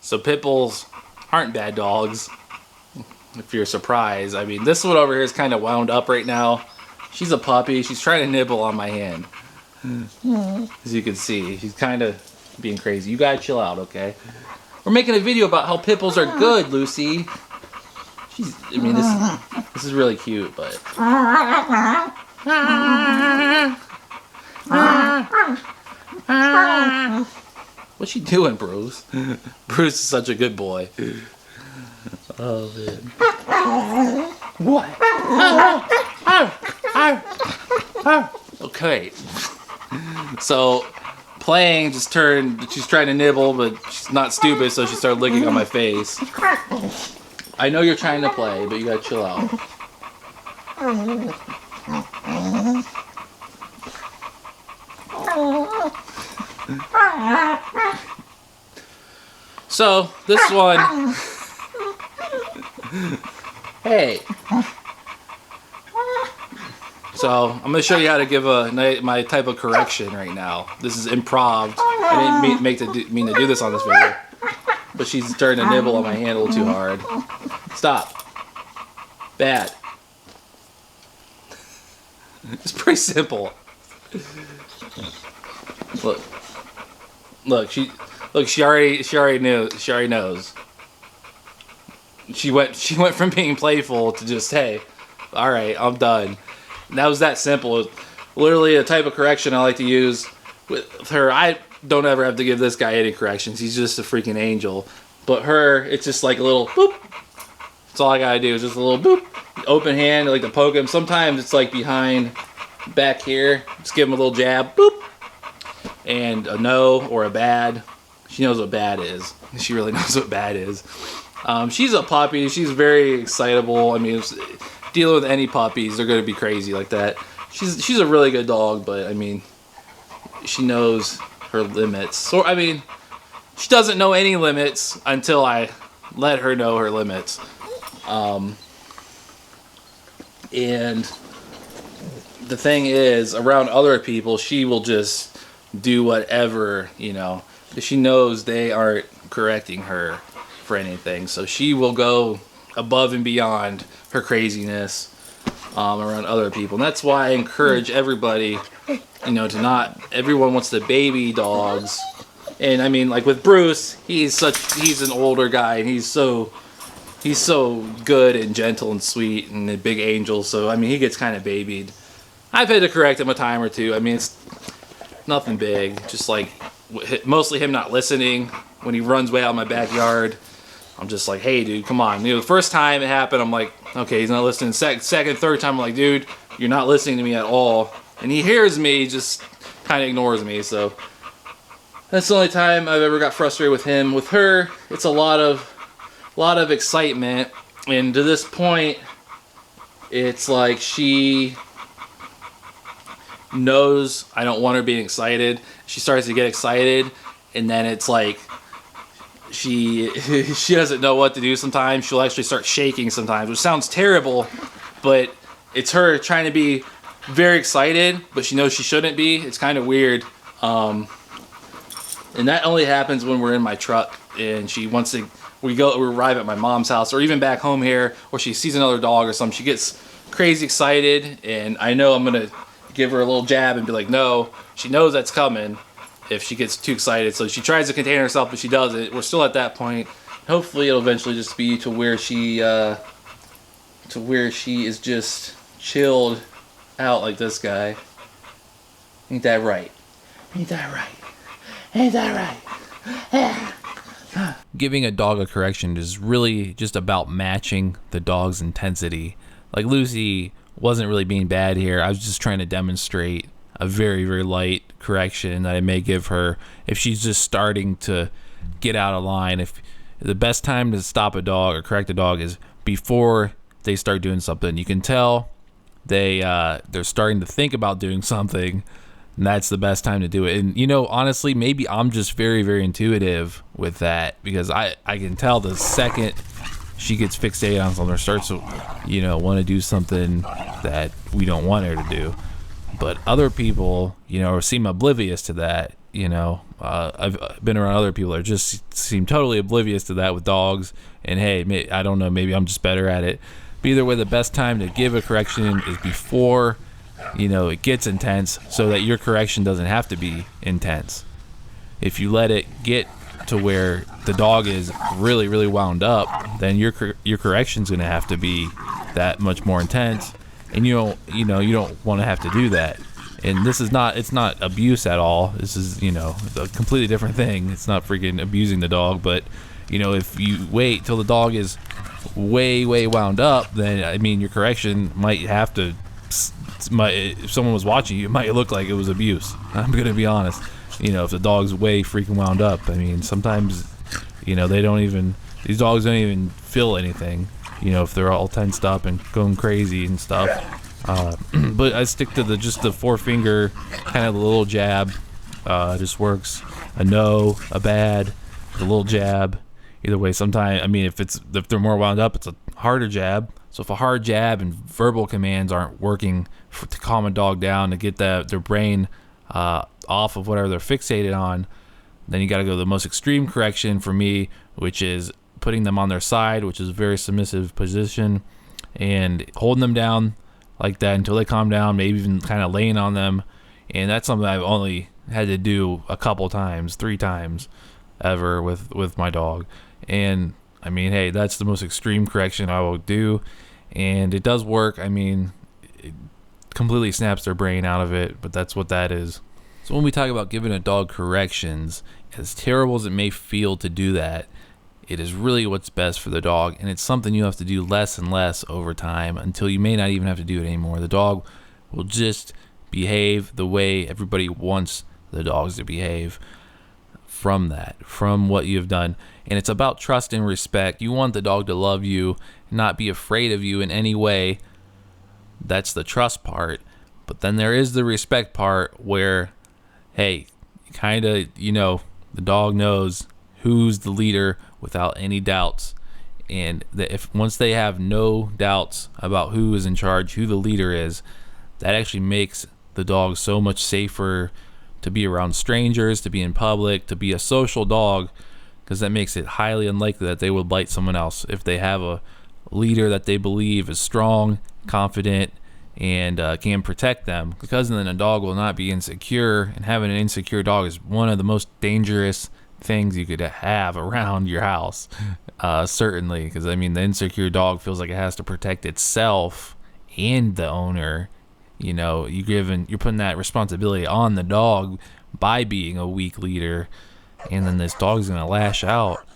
So pit bulls aren't bad dogs. If you're surprised, I mean, this one over here is kind of wound up right now. She's a puppy. She's trying to nibble on my hand. As you can see, she's kind of being crazy. You gotta chill out, okay? We're making a video about how pit bulls are good, Lucy. I mean, this is really cute, but... What's she doing, Bruce? Bruce is such a good boy. Oh, man. What? Okay. So, playing just turned... She's trying to nibble, but she's not stupid, so she started licking on my face. I know you're trying to play, but you gotta chill out. So, this one... Hey. So, I'm going to show you how to give my type of correction right now. This is improv. I didn't mean to do this on this video. But she's starting to nibble on my hand a little too hard. Stop. Bad. It's pretty simple. Look, she already knows. She went from being playful to just, hey, all right, I'm done. And that was that simple. Literally a type of correction I like to use with her. I don't ever have to give this guy any corrections. He's just a freaking angel. But her, it's just like a little boop. That's all I gotta do is just a little boop. Open hand, I like to poke him. Sometimes it's like behind, back here. Just give him a little jab, boop. And a no or a bad. She knows what bad is. She really knows what bad is. She's a puppy. She's very excitable. I mean, dealing with any puppies, they're gonna be crazy like that. She's a really good dog, but I mean, she knows her limits. So I mean, she doesn't know any limits until I let her know her limits. And the thing is, around other people, she will just do whatever, you know. She knows they aren't correcting her for anything, so she will go above and beyond her craziness around other people. And that's why I encourage everybody, you know, to not... Everyone wants to baby dogs. And I mean, like with Bruce, he's an older guy, and he's so good and gentle and sweet and a big angel. So I mean, he gets kind of babied. I've had to correct him a time or two. I mean, it's nothing big, just like mostly him not listening when he runs way out in my backyard. I'm just like, hey dude, come on. You know, the first time it happened, I'm like, okay, he's not listening. Second, third time, I'm like, dude, you're not listening to me at all. And he hears me, just kind of ignores me. So that's the only time I've ever got frustrated with him. With her, it's a lot of excitement, and to this point, it's like she knows I don't want her being excited. She starts to get excited, and then it's like she doesn't know what to do sometimes. She'll actually start shaking sometimes, which sounds terrible, but it's her trying to be very excited, but she knows she shouldn't be. It's kind of weird. And that only happens when we're in my truck and she wants to, we arrive at my mom's house or even back home here, or she sees another dog or something. She gets crazy excited, and I know I'm going to give her a little jab and be like, no. She knows that's coming if she gets too excited. So she tries to contain herself, but she doesn't. We're still at that point. Hopefully it'll eventually just be to where she is just chilled out like this guy. Ain't that right? Ain't that right? Ain't that right? Giving a dog a correction is really just about matching the dog's intensity. Like Lucy wasn't really being bad here. I was just trying to demonstrate a very, very light correction that I may give her if she's just starting to get out of line. If the best time to stop a dog or correct a dog is before they start doing something. You can tell they're starting to think about doing something, and that's the best time to do it. And you know, honestly, maybe I'm just very, very intuitive with that, because I can tell the second she gets fixated on something or starts to, you know, want to do something that we don't want her to do. But other people, you know, seem oblivious to that, I've been around other people that just seem totally oblivious to that with dogs. And hey, I don't know, maybe I'm just better at it. But either way, the best time to give a correction is before, it gets intense, so that your correction doesn't have to be intense. If you let it get to where the dog is really, really wound up, then your correction's going to have to be that much more intense, and you don't want to have to do that. And it's not abuse at all. This is, a completely different thing. It's not freaking abusing the dog, but if you wait till the dog is way, way wound up, then your correction might have to. If someone was watching you, it might look like it was abuse. I'm gonna be honest. If the dog's way freaking wound up, sometimes, these dogs don't even feel anything. If they're all tensed up and going crazy and stuff. But I stick to the 4-finger, kind of the little jab. Just works. A no, a bad, a little jab. Either way, sometimes, if they're more wound up, it's a harder jab. So if a hard jab and verbal commands aren't working to calm a dog down, to get their brain off of whatever they're fixated on, then you got to go to the most extreme correction for me, which is putting them on their side, which is a very submissive position, and holding them down like that until they calm down, maybe even kind of laying on them. And that's something I've only had to do a couple times, 3 times ever with my dog. And hey, that's the most extreme correction I will do, and it does work. It completely snaps their brain out of it, but that's what that is. So when we talk about giving a dog corrections, as terrible as it may feel to do that, it is really what's best for the dog, and it's something you have to do less and less over time until you may not even have to do it anymore. The dog will just behave the way everybody wants the dogs to behave from what you've done. And it's about trust and respect. You want the dog to love you, not be afraid of you in any way. That's the trust part. But then there is the respect part where, hey, kind of, the dog knows who's the leader without any doubts. And if once they have no doubts about who is in charge, who the leader is, that actually makes the dog so much safer to be around strangers, to be in public, to be a social dog, because that makes it highly unlikely that they would bite someone else if they have a leader that they believe is strong, confident, and can protect them. Because then a dog will not be insecure, and having an insecure dog is one of the most dangerous things you could have around your house. Certainly, because the insecure dog feels like it has to protect itself and the owner. You're putting that responsibility on the dog by being a weak leader, and then this dog's gonna lash out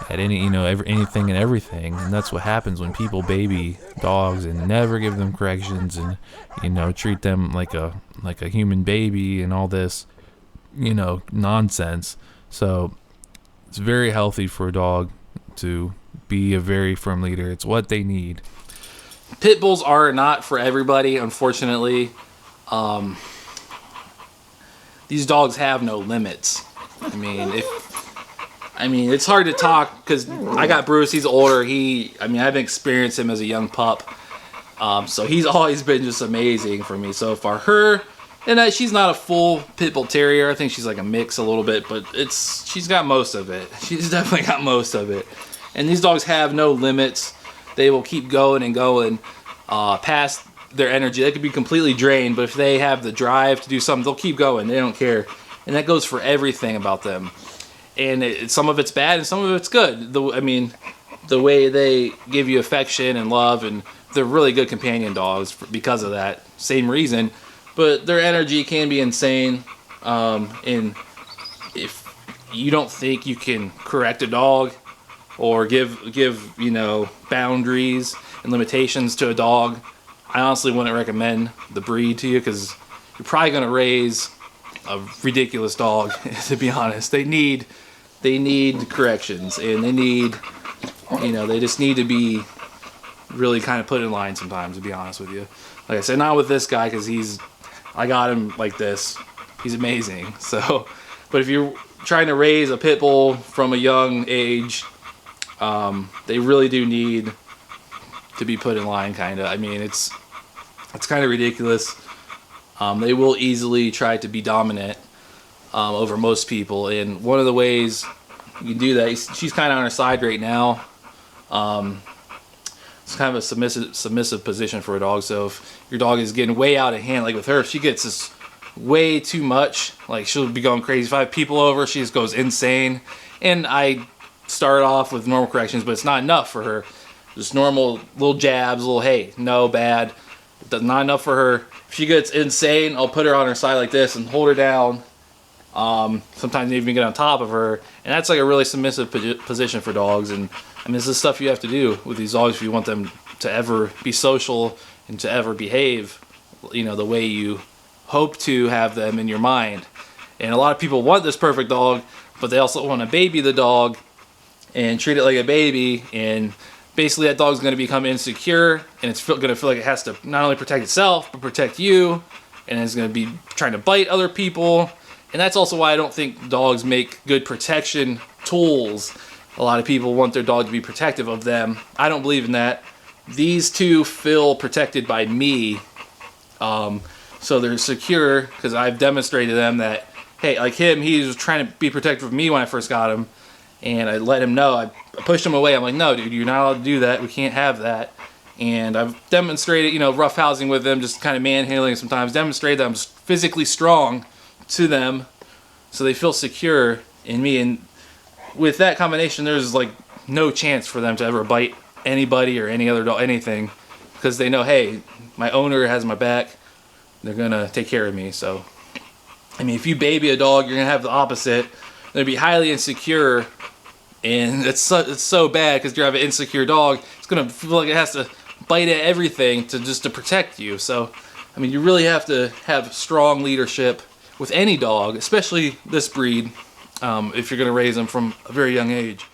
at anything and everything. And that's what happens when people baby dogs and never give them corrections, and treat them like a human baby and all this nonsense. So it's very healthy for a dog to be a very firm leader. It's what they need. Pit bulls are not for everybody, unfortunately. These dogs have no limits. It's hard to talk because I got Bruce. He's older. I've experienced him as a young pup. So he's always been just amazing for me so far. Her, and she's not a full pit bull terrier. I think she's like a mix a little bit, but she's got most of it. She's definitely got most of it. And these dogs have no limits. They will keep going and going past their energy. They could be completely drained, but if they have the drive to do something, they'll keep going. They don't care. And that goes for everything about them. And some of it's bad and some of it's good. The way they give you affection and love, and they're really good companion dogs because of that same reason. But their energy can be insane. And if you don't think you can correct a dog or give boundaries and limitations to a dog, I honestly wouldn't recommend the breed to you, because you're probably going to raise a ridiculous dog. To be honest, they need corrections, and they just need to be really kind of put in line sometimes, to be honest with you. Like I said, not with this guy, because I got him like this. He's amazing. So, but if you're trying to raise a pit bull from a young age, they really do need to be put in line, kind of. It's kind of ridiculous. They will easily try to be dominant, over most people. And one of the ways you can do that, she's kind of on her side right now. It's kind of a submissive position for a dog. So if your dog is getting way out of hand, like with her, if she gets this way too much, like she'll be going crazy. If I have people over, she just goes insane. And I start off with normal corrections, but it's not enough for her. Just normal little jabs, little hey, no, bad. That's not enough for her. If she gets insane, I'll put her on her side like this and hold her down. Sometimes even get on top of her, and that's like a really submissive position for dogs. And I mean, this is stuff you have to do with these dogs if you want them to ever be social and to ever behave, you know, the way you hope to have them in your mind. And a lot of people want this perfect dog, but they also want to baby the dog and treat it like a baby. And basically, that dog's going to become insecure, and it's going to feel like it has to not only protect itself but protect you, and it's going to be trying to bite other people. And that's also why I don't think dogs make good protection tools. A lot of people want their dog to be protective of them. I don't believe in that. These two feel protected by me. So they're secure because I've demonstrated to them that, hey, like him, he was trying to be protective of me when I first got him. And I let him know. I pushed him away. I'm like, no, dude, you're not allowed to do that. We can't have that. And I've demonstrated, you know, rough housing with them, just kind of manhandling sometimes, demonstrated that I'm physically strong to them so they feel secure in me. And with that combination, there's like no chance for them to ever bite anybody or any other dog, anything, because they know, hey, my owner has my back. They're going to take care of me. So, I mean, if you baby a dog, you're going to have the opposite. They're going to be highly insecure, and it's so bad because you have an insecure dog. It's going to feel like it has to bite at everything to protect you. So, I mean, you really have to have strong leadership with any dog, especially this breed, if you're going to raise them from a very young age.